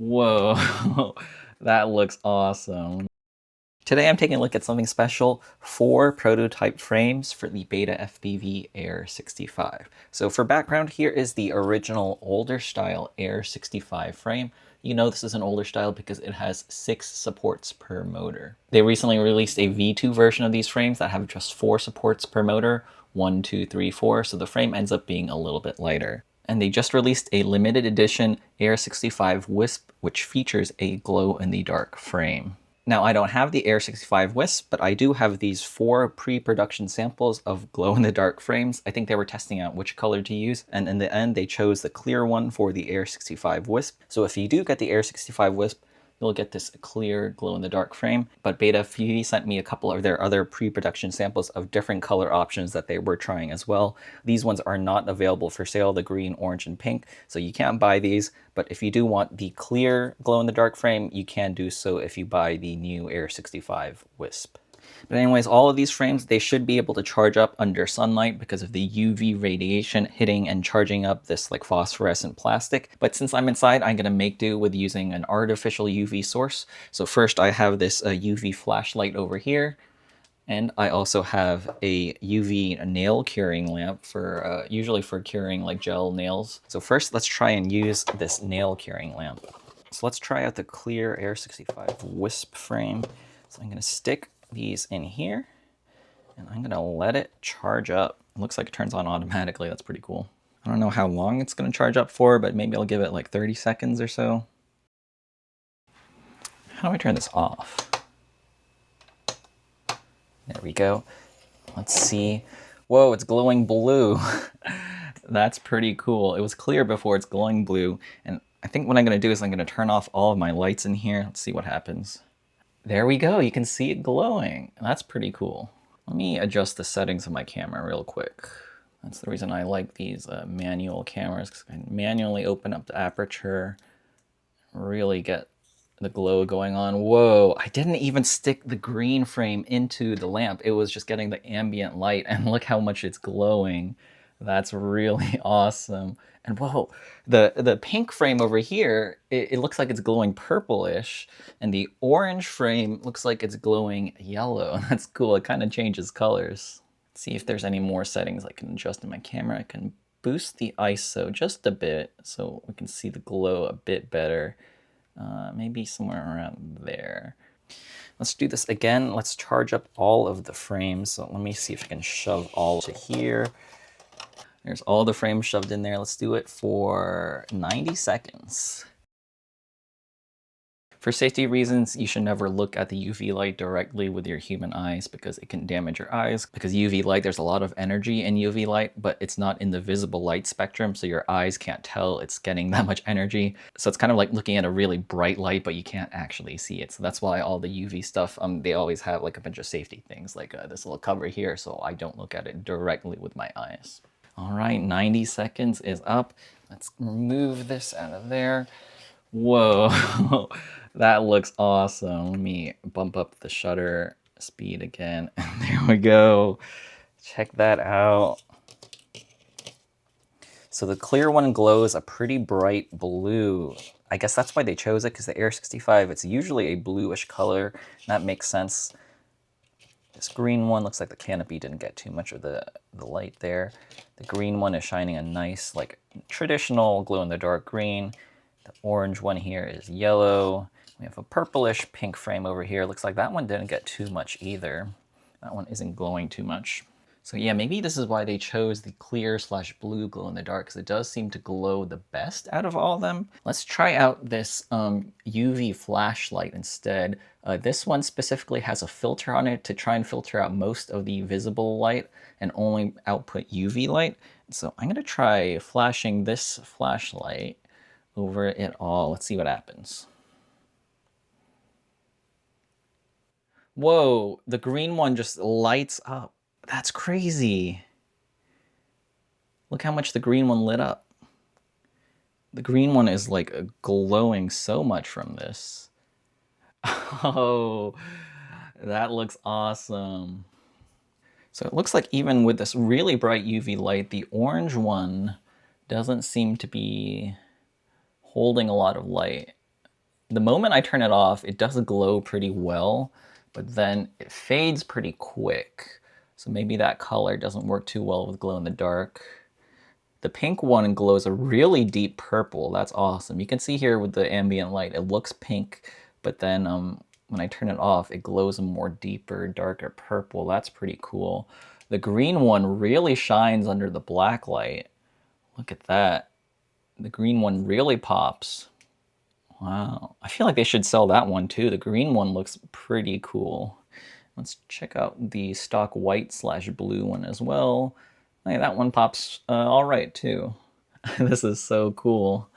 Whoa, that looks awesome. Today I'm taking a look at something special, 4 prototype frames for the Beta FPV Air 65. So for background, here is the original older style Air 65 frame. You know this is an older style because it has 6 supports per motor. They recently released a V2 version of these frames that have just 4 supports per motor, 1, 2, 3, 4, so the frame ends up being a little bit lighter. And they just released a limited edition Air65 Wisp, which features a glow-in-the-dark frame. Now, I don't have the Air65 Wisp, but I do have these 4 pre-production samples of glow-in-the-dark frames. I think they were testing out which color to use, and in the end, they chose the clear one for the Air65 Wisp. So if you do get the Air65 Wisp, you'll get this clear glow-in-the-dark frame. But Beta FPV sent me a couple of their other pre-production samples of different color options that they were trying as well. These ones are not available for sale, the green, orange, and pink, so you can't buy these. But if you do want the clear glow-in-the-dark frame, you can do so if you buy the new Air65 Wisp. But anyways, all of these frames, they should be able to charge up under sunlight because of the UV radiation hitting and charging up this like phosphorescent plastic. But since I'm inside, I'm gonna make do with using an artificial UV source. So first I have this UV flashlight over here. And I also have a UV nail curing lamp for usually for curing like gel nails. So first let's try and use this nail curing lamp. So let's try out the clear Air65 Wisp frame. So I'm gonna stick these in here and I'm gonna let it charge up. It looks like it turns on automatically. That's pretty cool. I don't know how long it's gonna charge up for, but maybe I'll give it like 30 seconds or so. How do I turn this off? There we go. Let's see. Whoa, it's glowing blue. That's pretty cool. It was clear before, it's glowing blue. And I think what I'm gonna do is I'm gonna turn off all of my lights in here. Let's see what happens. There we go, you can see it glowing. That's pretty cool. Let me adjust the settings of my camera real quick. That's the reason I like these manual cameras, because I can manually open up the aperture, really get the glow going on. Whoa, I didn't even stick the green frame into the lamp. It was just getting the ambient light, and look how much it's glowing. That's really awesome. And whoa, the pink frame over here, it looks like it's glowing purplish, and the orange frame looks like it's glowing yellow. That's cool, it kind of changes colors. Let's see if there's any more settings I can adjust in my camera. I can boost the ISO just a bit so we can see the glow a bit better. Maybe somewhere around there. Let's do this again. Let's charge up all of the frames. So let me see if I can shove all to here. There's all the frames shoved in there. Let's do it for 90 seconds. For safety reasons, you should never look at the UV light directly with your human eyes because it can damage your eyes. Because UV light, there's a lot of energy in UV light, but it's not in the visible light spectrum, so your eyes can't tell it's getting that much energy. So it's kind of like looking at a really bright light, but you can't actually see it. So that's why all the UV stuff, they always have like a bunch of safety things, like this little cover here, so I don't look at it directly with my eyes. All right, 90 seconds is up. Let's remove this out of there. Whoa, that looks awesome. Let me bump up the shutter speed again. There we go. Check that out. So the clear one glows a pretty bright blue. I guess that's why they chose it, because the Air65, it's usually a bluish color. That makes sense. This green one looks like the canopy didn't get too much of the light there. The green one is shining a nice, like, traditional glow-in-the-dark green. The orange one here is yellow. We have a purplish pink frame over here. Looks like that one didn't get too much either. That one isn't glowing too much. So yeah, maybe this is why they chose the clear / blue glow in the dark, because it does seem to glow the best out of all of them. Let's try out this UV flashlight instead. This one specifically has a filter on it to try and filter out most of the visible light and only output UV light. So I'm gonna try flashing this flashlight over it all. Let's see what happens. Whoa, the green one just lights up. That's crazy. Look how much the green one lit up. The green one is like glowing so much from this. Oh, that looks awesome. So it looks like even with this really bright UV light, the orange one doesn't seem to be holding a lot of light. The moment I turn it off, it does glow pretty well, but then it fades pretty quick. So maybe that color doesn't work too well with glow in the dark. The pink one glows a really deep purple. That's awesome. You can see here with the ambient light, it looks pink, but then when I turn it off, it glows a more deeper, darker purple. That's pretty cool. The green one really shines under the black light. Look at that. The green one really pops. Wow. I feel like they should sell that one too. The green one looks pretty cool. Let's check out the stock white / blue one as well. Hey, that one pops all right too. This is so cool.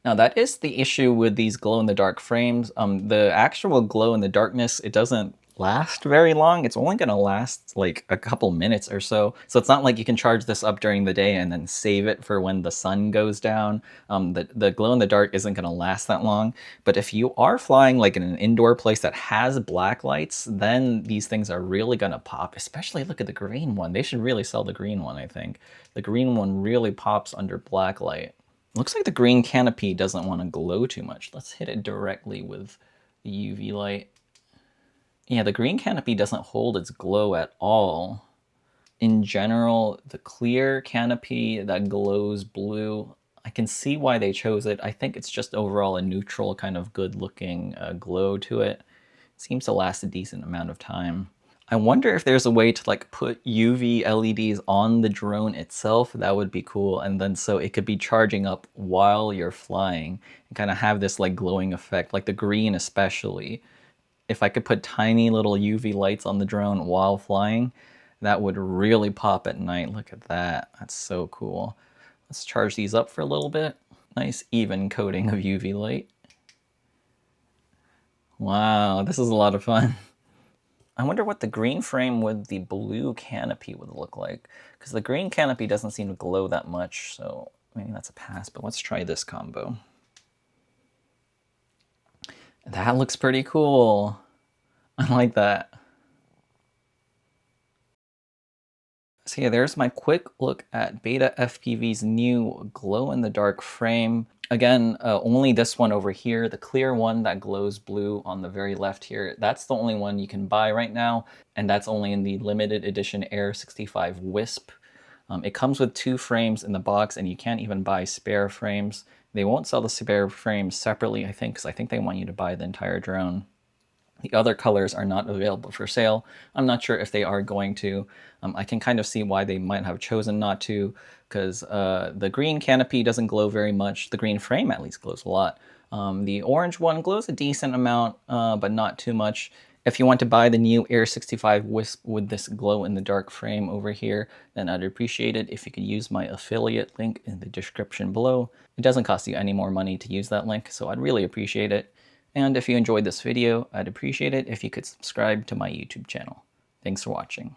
Now that is the issue with these glow-in-the-dark frames. The actual glow-in-the-darkness, it doesn't last very long. It's only gonna last like a couple minutes or so. So it's not like you can charge this up during the day and then save it for when the sun goes down. The glow-in-the-dark isn't gonna last that long. But if you are flying like in an indoor place that has black lights, then these things are really gonna pop. Especially look at the green one. They should really sell the green one, I think. The green one really pops under black light. Looks like the green canopy doesn't want to glow too much. Let's hit it directly with the UV light. Yeah, the green canopy doesn't hold its glow at all. In general, the clear canopy that glows blue, I can see why they chose it. I think it's just overall a neutral kind of good looking glow to it. It seems to last a decent amount of time. I wonder if there's a way to like put UV LEDs on the drone itself. That would be cool. And then so it could be charging up while you're flying and kind of have this like glowing effect, like the green especially. If I could put tiny little UV lights on the drone while flying, that would really pop at night. Look at that. That's so cool. Let's charge these up for a little bit. Nice even coating of UV light. Wow, this is a lot of fun. I wonder what the green frame with the blue canopy would look like, because the green canopy doesn't seem to glow that much, so maybe that's a pass, but let's try this combo. That looks pretty cool. I like that. So yeah, there's my quick look at Beta FPV's new glow-in-the-dark frame. Again, only this one over here, the clear one that glows blue on the very left here, that's the only one you can buy right now, and that's only in the limited edition Air65 Wisp. It comes with 2 frames in the box, and you can't even buy spare frames. They won't sell the spare frames separately, I think, because I think they want you to buy the entire drone. The other colors are not available for sale. I'm not sure if they are going to. I can kind of see why they might have chosen not to, because the green canopy doesn't glow very much. The green frame at least glows a lot. The orange one glows a decent amount, but not too much. If you want to buy the new Air65 Wisp with this glow-in-the-dark frame over here, then I'd appreciate it if you could use my affiliate link in the description below. It doesn't cost you any more money to use that link, so I'd really appreciate it. And if you enjoyed this video, I'd appreciate it if you could subscribe to my YouTube channel. Thanks for watching.